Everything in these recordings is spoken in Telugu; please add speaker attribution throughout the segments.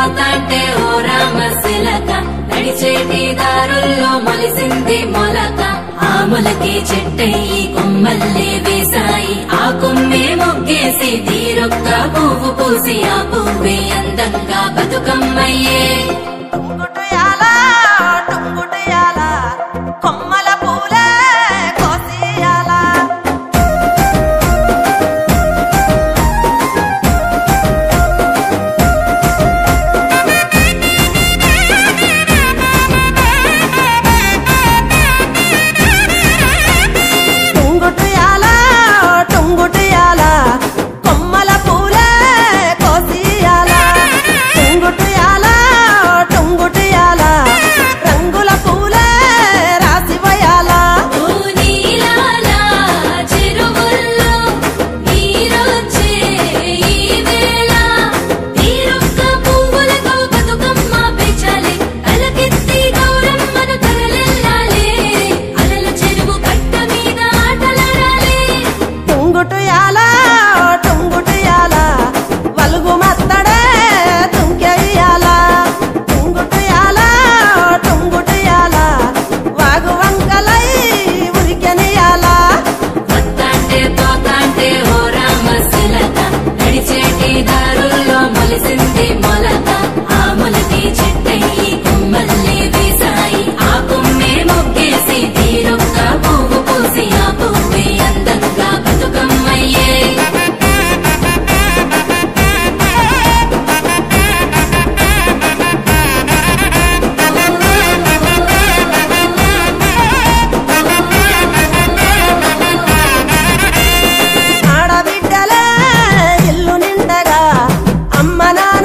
Speaker 1: తోతాంటే ఓ రామశిలక నడిచేటి దారుల్లో మొలిసింది మొలక ఆ మొలకే చెట్టయి కొమ్మల్లే వేసాయి ఆ కొమ్మే మొగ్గేసి తీరొక్క పువ్వు పూసి ఆ పువ్వే అందంగా బతుకమ్మయ్యే
Speaker 2: కొమ్మల పూలే కోసియాల టుంగుటియాల టుంగుటియాల కొమ్మల పూలే కోసియాల టుంగుటియాల టుంగుటియాల రంగుల పూలే రాసివయాల
Speaker 1: చెరువుల్లో నీరొచ్చే ఈ వేళ తీరొక్క పువ్వులతో బతుకమ్మ పెంచాలి అలకెత్తి గౌరమ్మను తరలిల్లాలి అలల చెరువు కట్ట మీద ఆటలాడాలి
Speaker 2: టుంగుటియాల టుంగుటియాల వలుగు మత్తడే తుంకెయ్యాల టుంగుటియాల టుంగుటియాల వాగు వంకలై ఉరికెనియాల
Speaker 1: వత్తాంటే తోతాంటే ఓ రామశిలక నడిచేటి దారుల్లో మొలిసింది మొలక ఆ మొలకే చెట్టయి కొమ్మల్లే వేసాయి ఆ కొమ్మే మొగ్గేసి తీరొక్క పువ్వు పూసి ఆ పువ్వే అందంగా బతుకమ్మయ్యే
Speaker 2: ఆడబిడ్డలే ఇల్లు నిండగా అమ్మ నాన్న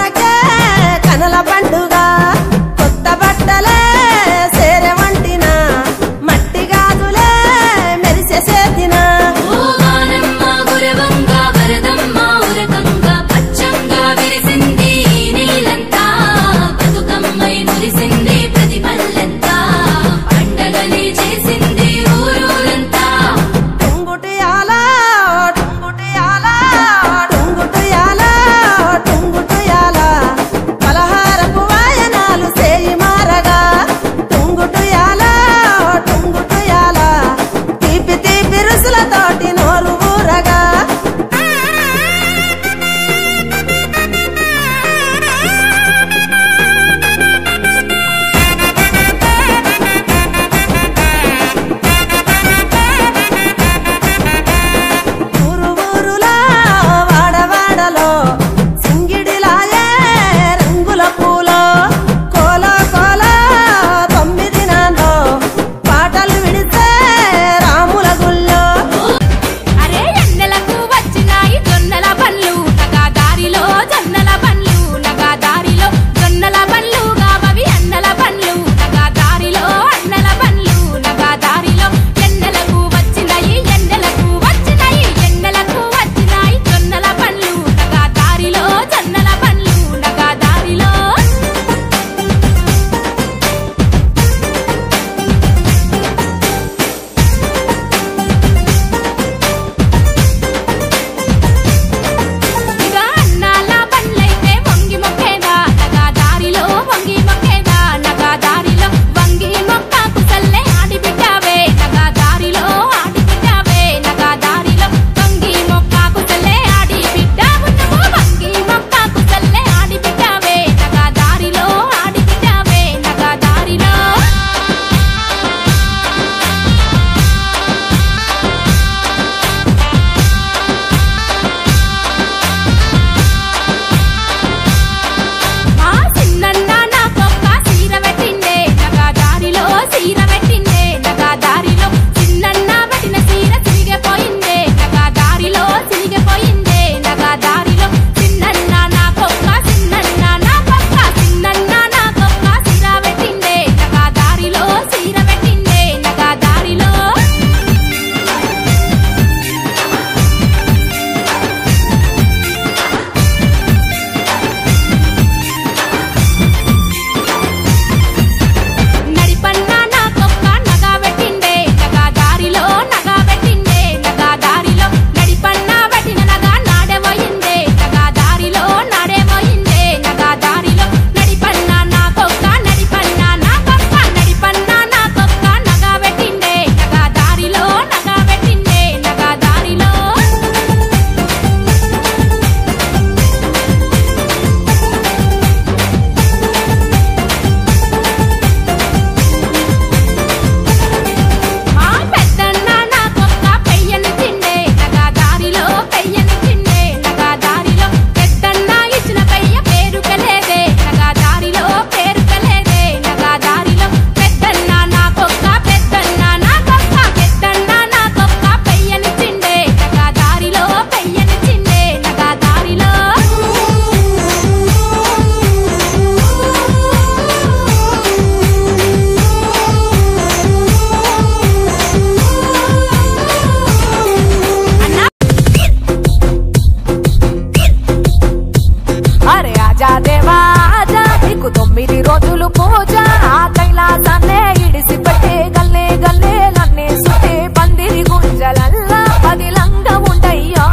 Speaker 3: ఆజా దేవా ఆజా నీకు 9 రోజులు పూజ ఆ కైలాసాన్నే ఇడిసిపెట్టి గల్లే గల్లేలన్నీ సుట్టి పందిరి గుంజలల్లా పదిలంగా ఉండయ్యో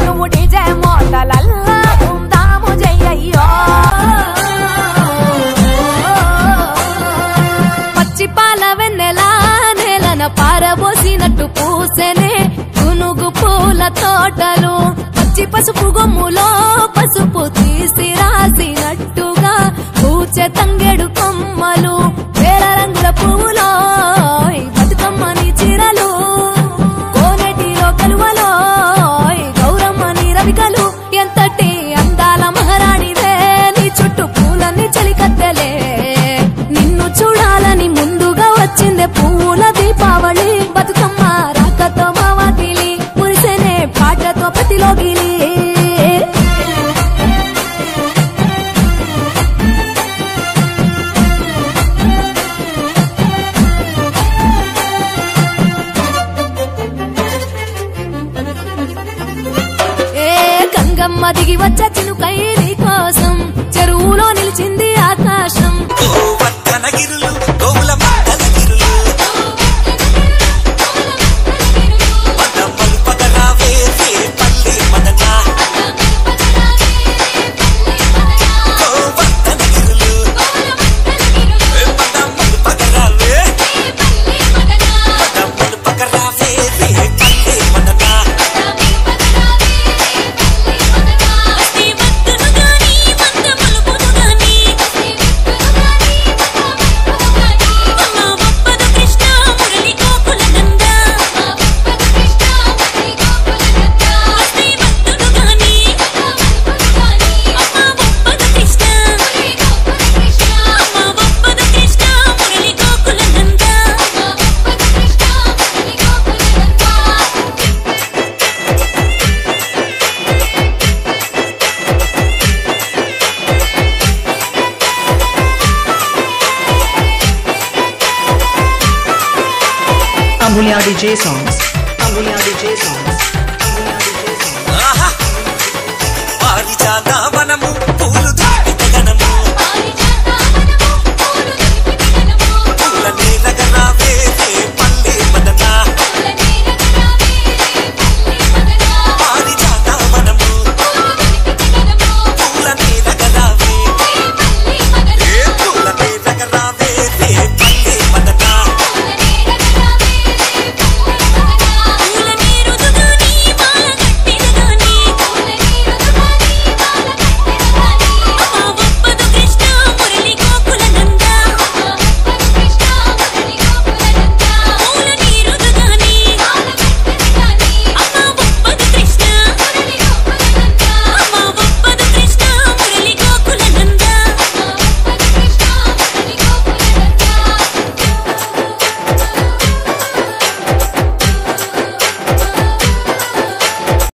Speaker 3: నువ్వు డిజే మోతలల్లా ధూమ్ధాము చెయ్యయ్యో పచ్చి పాల వెన్నెలా నేలన పారబోసినట్టు పూసెనే గునుగు పూల తోటలు పచ్చి పసుపు గొమ్ములో పసుపు తీసి రాసినట్టుగా పూచె తంగెడు కొమ్మలు వేల రంగుల పువ్వులో బతుకమ్మని చీరలు కోనేటిలో కలువలో గౌరమ్మని రవికలు ఎంతటి అందాల మహారాణివే నీ చుట్టూ పూలన్నీ చలికత్తెలే నిన్ను చూడాలని ముందుగా వచ్చిందే పువ్వుల దీపావళి బతుకమ్మ రాకతో మా వాకిలి మురిసెనే పాటతో ప్రతిలోగిలి గంగమ్మ దిగి వచ్చే చినుకై నీ కోసం చెరువులో నిలిచింది ఆకాశం
Speaker 4: Amulya DJ songs. Amulya DJ songs.